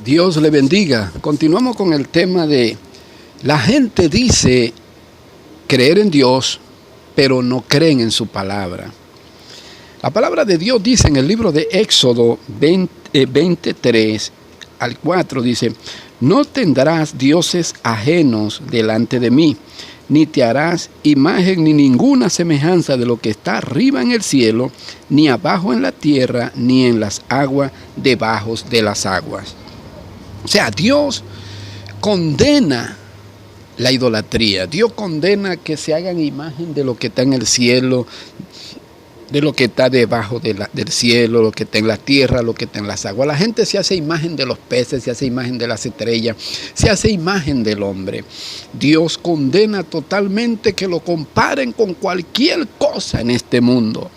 Dios le bendiga. Continuamos con el tema de la gente dice creer en Dios, pero no creen en su palabra. La palabra de Dios dice en el libro de Éxodo 23 al 4, dice: no tendrás dioses ajenos delante de mí, ni te harás imagen ni ninguna semejanza de lo que está arriba en el cielo, ni abajo en la tierra, ni en las aguas debajo de las aguas. O sea, Dios condena la idolatría. Dios condena que se hagan imagen de lo que está en el cielo, de lo que está debajo del cielo, lo que está en la tierra, lo que está en las aguas. La gente se hace imagen de los peces, se hace imagen de las estrellas, se hace imagen del hombre. Dios condena totalmente que lo comparen con cualquier cosa en este mundo.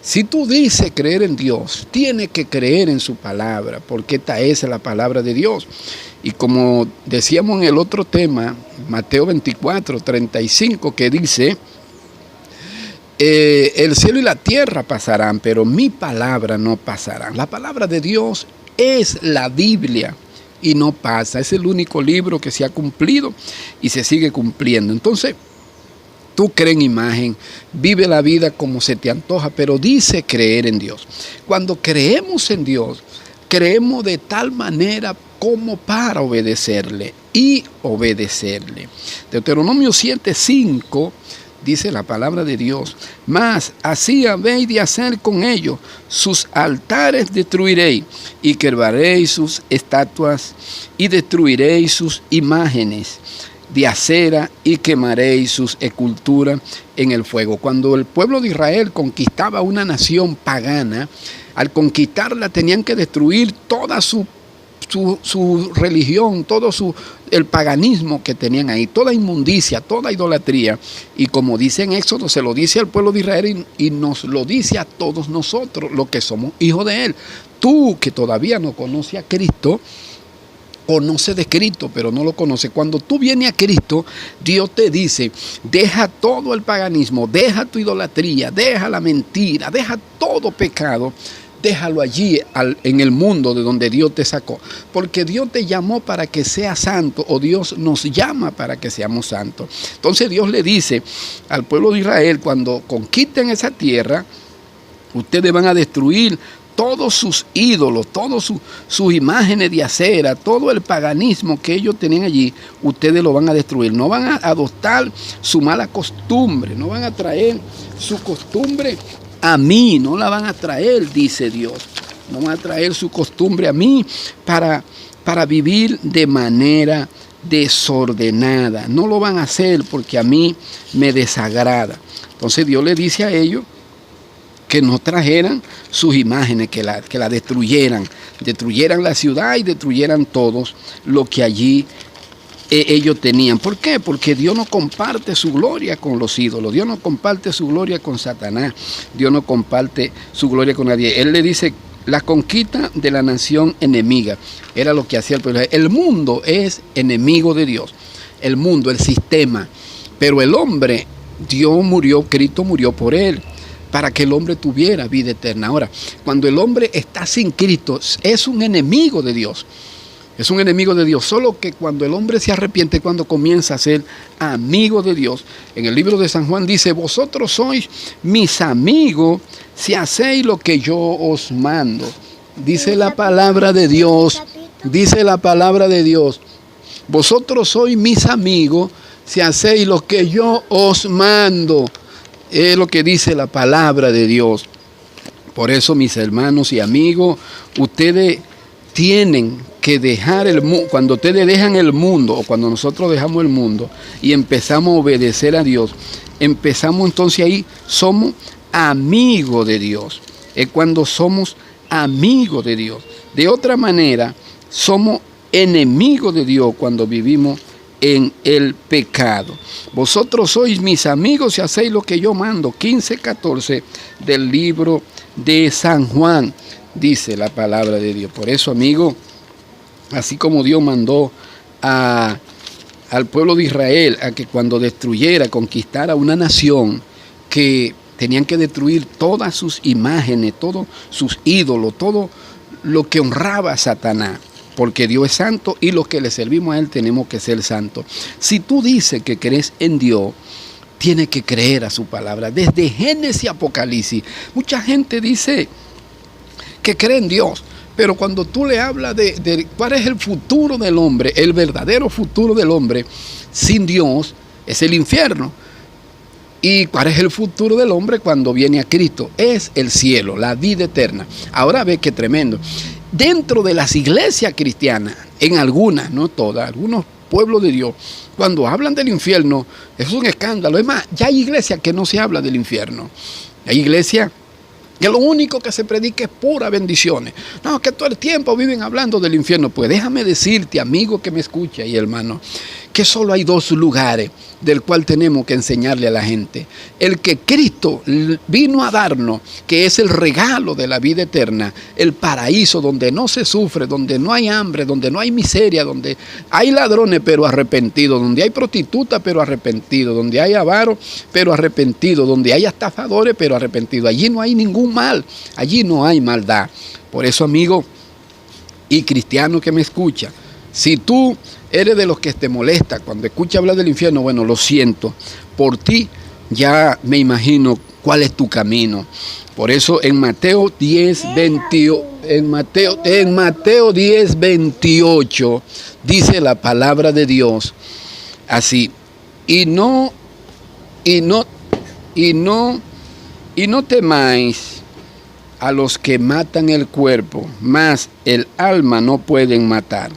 Si tú dices creer en Dios, tienes que creer en su palabra, porque esta es la palabra de Dios. Y como decíamos en el otro tema, Mateo 24, 35, que dice: el cielo y la tierra pasarán, pero mi palabra no pasará. La palabra de Dios es la Biblia y no pasa. Es el único libro que se ha cumplido y se sigue cumpliendo. Entonces, tú crees en imagen, vive la vida como se te antoja, pero dice creer en Dios. Cuando creemos en Dios, creemos de tal manera como para obedecerle y obedecerle. Deuteronomio 7:5 dice la palabra de Dios: mas así habéis de hacer con ellos, sus altares destruiréis, y quebraréis sus estatuas, y destruiréis sus imágenes de acera, y quemaréis sus esculturas en el fuego. Cuando el pueblo de Israel conquistaba una nación pagana, al conquistarla tenían que destruir toda su religión, todo el paganismo que tenían ahí, toda inmundicia, toda idolatría. Y como dice en Éxodo, se lo dice al pueblo de Israel y nos lo dice a todos nosotros, los que somos hijos de Él. Tú que todavía no conoces a Cristo, conoce de Cristo, pero no lo conoce. Cuando tú vienes a Cristo, Dios te dice: deja todo el paganismo, deja tu idolatría, deja la mentira, deja todo pecado, déjalo allí en el mundo de donde Dios te sacó. Porque Dios te llamó para que seas santo, o Dios nos llama para que seamos santos. Entonces Dios le dice al pueblo de Israel: cuando conquisten esa tierra, ustedes van a destruir todos sus ídolos, todas sus imágenes de acera, todo el paganismo que ellos tenían allí, ustedes lo van a destruir. No van a adoptar su mala costumbre, no van a traer su costumbre a mí, no la van a traer, dice Dios. No van a traer su costumbre a mí para vivir de manera desordenada. No lo van a hacer porque a mí me desagrada. Entonces Dios le dice a ellos que no trajeran sus imágenes, que la destruyeran la ciudad y destruyeran todos lo que allí ellos tenían. ¿Por qué? Porque Dios no comparte su gloria con los ídolos, Dios no comparte su gloria con Satanás, Dios no comparte su gloria con nadie. Él le dice: la conquista de la nación enemiga era lo que hacía el pueblo. El mundo es enemigo de Dios, el mundo, el sistema, pero el hombre, Dios murió, Cristo murió por él, para que el hombre tuviera vida eterna. Ahora, cuando el hombre está sin Cristo, es un enemigo de Dios. Es un enemigo de Dios. Solo que cuando el hombre se arrepiente, cuando comienza a ser amigo de Dios. En el libro de San Juan dice: vosotros sois mis amigos si hacéis lo que yo os mando. Dice la palabra de Dios. Dice la palabra de Dios: vosotros sois mis amigos si hacéis lo que yo os mando. Es lo que dice la palabra de Dios. Por eso, mis hermanos y amigos, ustedes tienen que dejar el mundo. Cuando ustedes dejan el mundo, o cuando nosotros dejamos el mundo y empezamos a obedecer a Dios, empezamos entonces ahí, somos amigos de Dios. Es cuando somos amigos de Dios. De otra manera, somos enemigos de Dios cuando vivimos en el pecado. Vosotros sois mis amigos si hacéis lo que yo mando. 15:14 del libro de San Juan, dice la palabra de Dios. Por eso, amigo, así como Dios mandó al pueblo de Israel a que cuando destruyera, conquistara una nación, que tenían que destruir todas sus imágenes, todos sus ídolos, todo lo que honraba a Satanás. porque Dios es santo y los que le servimos a Él tenemos que ser santos. Si tú dices que crees en Dios, tienes que creer a su palabra. Desde Génesis a Apocalipsis, mucha gente dice que cree en Dios, pero cuando tú le hablas de cuál es el futuro del hombre, el verdadero futuro del hombre sin Dios es el infierno. ¿Y cuál es el futuro del hombre cuando viene a Cristo? Es el cielo, la vida eterna. Ahora ve qué tremendo. Dentro de las iglesias cristianas, en algunas, no todas, algunos pueblos de Dios, cuando hablan del infierno, es un escándalo. Es más, ya hay iglesias que no se habla del infierno. Hay iglesias que lo único que se predica es pura bendiciones. No, que todo el tiempo viven hablando del infierno. Pues déjame decirte, amigo que me escucha y hermano, que solo hay dos lugares del cual tenemos que enseñarle a la gente. El que Cristo vino a darnos, que es el regalo de la vida eterna, el paraíso donde no se sufre, donde no hay hambre, donde no hay miseria, donde hay ladrones pero arrepentidos, donde hay prostitutas pero arrepentidos, donde hay avaros pero arrepentidos, donde hay estafadores pero arrepentidos. Allí no hay ningún mal, allí no hay maldad. Por eso, amigo y cristiano que me escucha, si tú eres de los que te molesta cuando escuchas hablar del infierno, bueno, lo siento. Por ti ya me imagino cuál es tu camino. Por eso en Mateo 10, 28, en Mateo 10, 28 dice la palabra de Dios así: y no temáis a los que matan el cuerpo, mas el alma no pueden matar.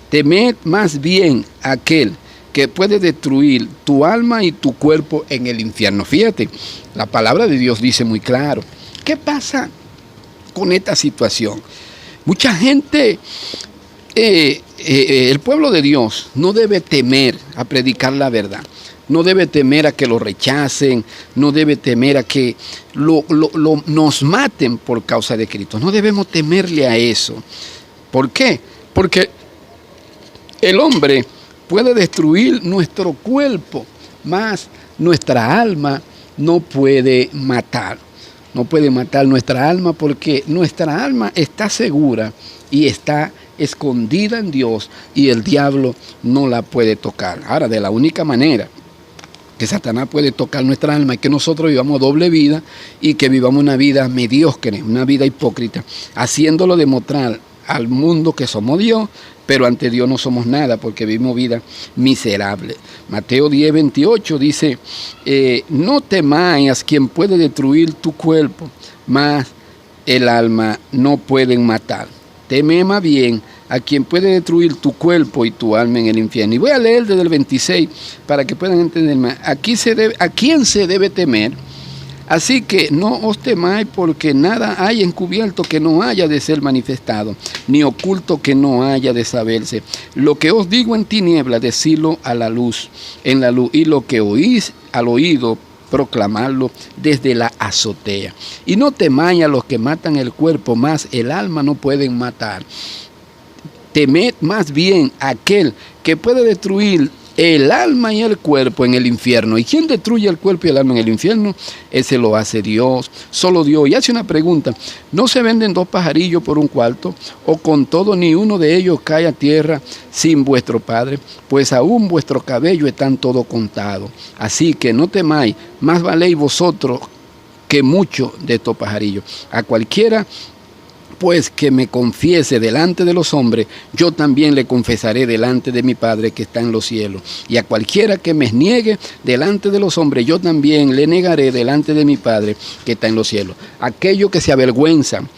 Temed más bien a aquel que puede destruir tu alma y tu cuerpo en el infierno. Fíjate, la palabra de Dios dice muy claro. ¿Qué pasa con esta situación? Mucha gente, el pueblo de Dios no debe temer a predicar la verdad. No debe temer a que lo rechacen, no debe temer a que nos maten por causa de Cristo. No debemos temerle a eso. ¿Por qué? Porque el hombre puede destruir nuestro cuerpo, mas nuestra alma no puede matar. No puede matar nuestra alma porque nuestra alma está segura y está escondida en Dios y el diablo no la puede tocar. Ahora, de la única manera que Satanás puede tocar nuestra alma es que nosotros vivamos doble vida y que vivamos una vida mediocre, una vida hipócrita, haciéndolo demostrar al mundo que somos Dios, pero ante Dios no somos nada porque vivimos vida miserable. Mateo 10, 28 dice, no temáis quien puede destruir tu cuerpo, mas el alma no pueden matar. Teme más bien a quien puede destruir tu cuerpo y tu alma en el infierno. Y voy a leer desde el 26 para que puedan entender más. ¿A quién se debe temer? Así que no os temáis, porque nada hay encubierto que no haya de ser manifestado, ni oculto que no haya de saberse. Lo que os digo en tinieblas, decirlo a la luz, en la luz, y lo que oís al oído, proclamarlo desde la azotea. Y no temáis a los que matan el cuerpo, mas el alma no pueden matar. Temed más bien a aquel que puede destruir el alma y el cuerpo en el infierno. ¿Y quién destruye el cuerpo y el alma en el infierno? Ese lo hace Dios, solo Dios. Y hace una pregunta: ¿no se venden 2 pajarillos por un cuarto? ¿O con todo ni uno de ellos cae a tierra sin vuestro Padre? Pues aún vuestro cabello están todo contado. Así que no temáis, más valéis vosotros que muchos de estos pajarillos. A cualquiera pues que me confiese delante de los hombres, yo también le confesaré delante de mi Padre que está en los cielos. Y a cualquiera que me niegue delante de los hombres, yo también le negaré delante de mi Padre que está en los cielos. Aquellos que se avergüenzan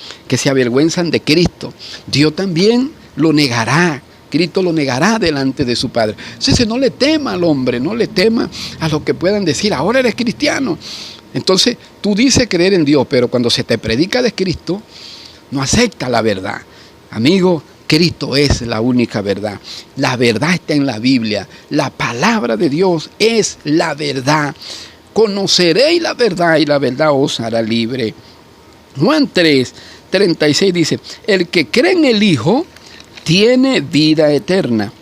de Cristo, Dios también lo negará. Cristo lo negará delante de su Padre. Entonces no le tema al hombre, no le tema a lo que puedan decir, ahora eres cristiano. Entonces tú dices creer en Dios, pero cuando se te predica de Cristo, no acepta la verdad. Amigo, Cristo es la única verdad. La verdad está en la Biblia. La palabra de Dios es la verdad. Conoceréis la verdad y la verdad os hará libre. Juan 3, 36 dice, el que cree en el Hijo tiene vida eterna.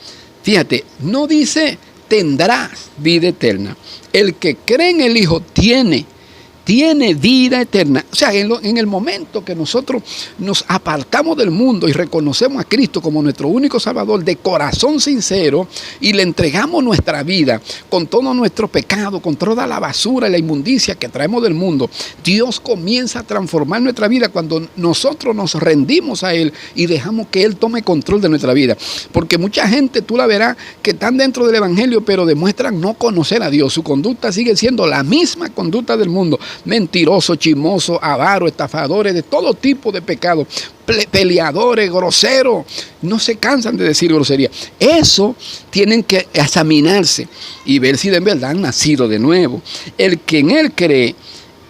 Fíjate, no dice tendrás vida eterna. El que cree en el Hijo tiene tiene vida eterna. O sea, en el momento que nosotros nos apartamos del mundo y reconocemos a Cristo como nuestro único Salvador de corazón sincero y le entregamos nuestra vida con todo nuestro pecado, con toda la basura y la inmundicia que traemos del mundo, Dios comienza a transformar nuestra vida cuando nosotros nos rendimos a Él y dejamos que Él tome control de nuestra vida. Porque mucha gente, tú la verás, que están dentro del Evangelio, pero demuestran no conocer a Dios. Su conducta sigue siendo la misma conducta del mundo. Mentirosos, chismosos, avaros, estafadores, de todo tipo de pecados, peleadores, groseros, no se cansan de decir grosería. Eso tienen que examinarse y ver si de verdad han nacido de nuevo. El que en Él cree,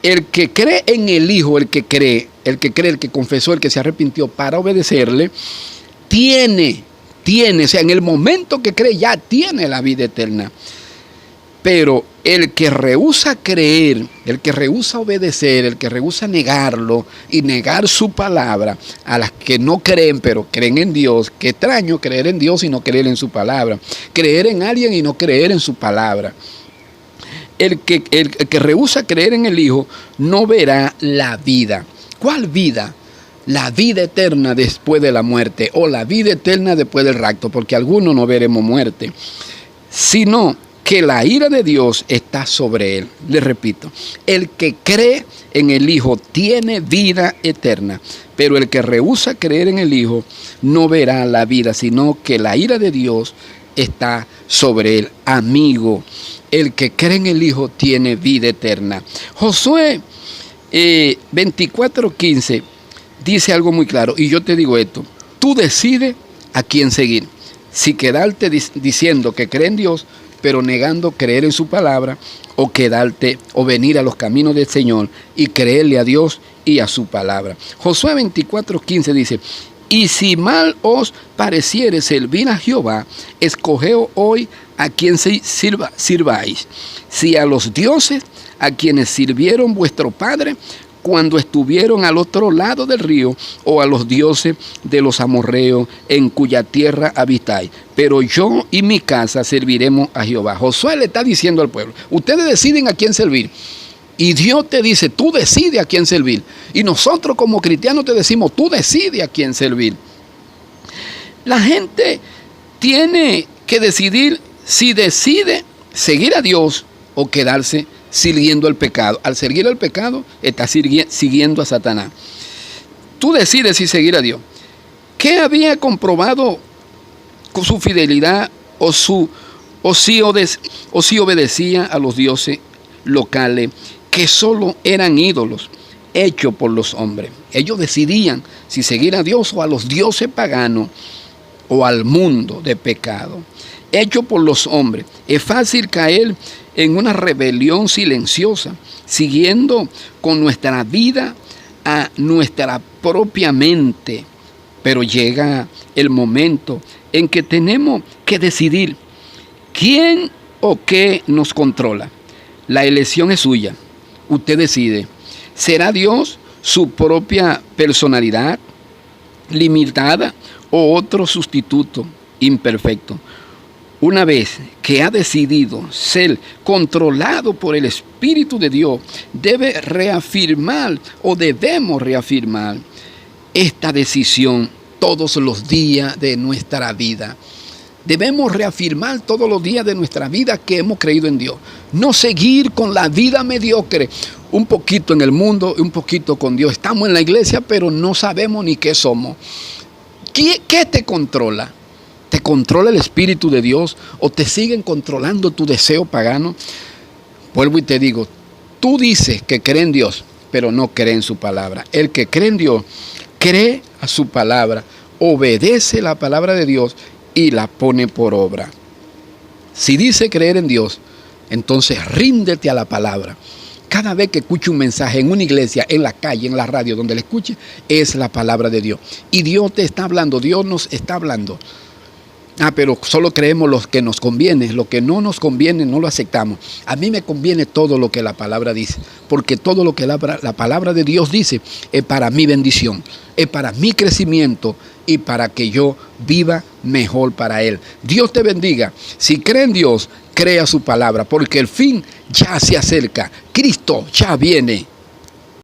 el que cree en el Hijo, el que confesó, el que se arrepintió para obedecerle, tiene, o sea, en el momento que cree ya tiene la vida eterna. Pero el que rehúsa creer, el que rehúsa obedecer, el que rehúsa negarlo y negar su palabra, a las que no creen pero creen en Dios, qué extraño creer en Dios y no creer en su palabra, creer en alguien y no creer en su palabra. El que rehúsa creer en el Hijo no verá la vida. ¿Cuál vida? La vida eterna después de la muerte, o la vida eterna después del rapto, porque algunos no veremos muerte, sino que la ira de Dios está sobre él. Les repito, el que cree en el Hijo tiene vida eterna, pero el que rehúsa creer en el Hijo no verá la vida, sino que la ira de Dios está sobre él. Amigo, el que cree en el Hijo tiene vida eterna. Josué 24:15 dice algo muy claro, y yo te digo esto: tú decides a quién seguir. Si quedarte diciendo que cree en Dios, pero negando creer en su palabra, o quedarte o venir a los caminos del Señor y creerle a Dios y a su palabra. Josué 24:15 dice: y si mal os pareciere servir a Jehová, escogeos hoy a quien sirváis, si a los dioses a quienes sirvieron vuestro padre cuando estuvieron al otro lado del río, o a los dioses de los amorreos en cuya tierra habitáis. Pero yo y mi casa serviremos a Jehová. Josué le está diciendo al pueblo: ustedes deciden a quién servir. Y Dios te dice: tú decides a quién servir. Y nosotros como cristianos te decimos: tú decides a quién servir. La gente tiene que decidir si decide seguir a Dios o quedarse siguiendo el pecado. Al seguir el pecado, está siguiendo a Satanás. Tú decides si seguir a Dios. ¿Qué había comprobado con su fidelidad o si obedecía a los dioses locales que solo eran ídolos hechos por los hombres? Ellos decidían si seguir a Dios o a los dioses paganos o al mundo de pecado hecho por los hombres. Es fácil caer en una rebelión silenciosa, siguiendo con nuestra vida a nuestra propia mente. Pero llega el momento en que tenemos que decidir quién o qué nos controla. La elección es suya. Usted decide. ¿Será Dios su propia personalidad limitada o otro sustituto imperfecto? Una vez que ha decidido ser controlado por el Espíritu de Dios, debemos reafirmar esta decisión todos los días de nuestra vida. Debemos reafirmar todos los días de nuestra vida que hemos creído en Dios. No seguir con la vida mediocre, un poquito en el mundo y un poquito con Dios. Estamos en la iglesia, pero no sabemos ni qué somos. ¿Qué te controla? ¿Te controla el Espíritu de Dios o te siguen controlando tu deseo pagano? Vuelvo y te digo, tú dices que cree en Dios, pero no cree en su palabra. El que cree en Dios, cree a su palabra, obedece la palabra de Dios y la pone por obra. Si dice creer en Dios, entonces ríndete a la palabra. Cada vez que escuche un mensaje en una iglesia, en la calle, en la radio, donde le escuche, es la palabra de Dios. Y Dios te está hablando, Dios nos está hablando. Pero solo creemos lo que nos conviene, lo que no nos conviene no lo aceptamos. A mí me conviene todo lo que la palabra dice, porque todo lo que la palabra de Dios dice es para mi bendición, es para mi crecimiento y para que yo viva mejor para Él. Dios te bendiga. Si cree en Dios, crea su palabra, porque el fin ya se acerca. Cristo ya viene.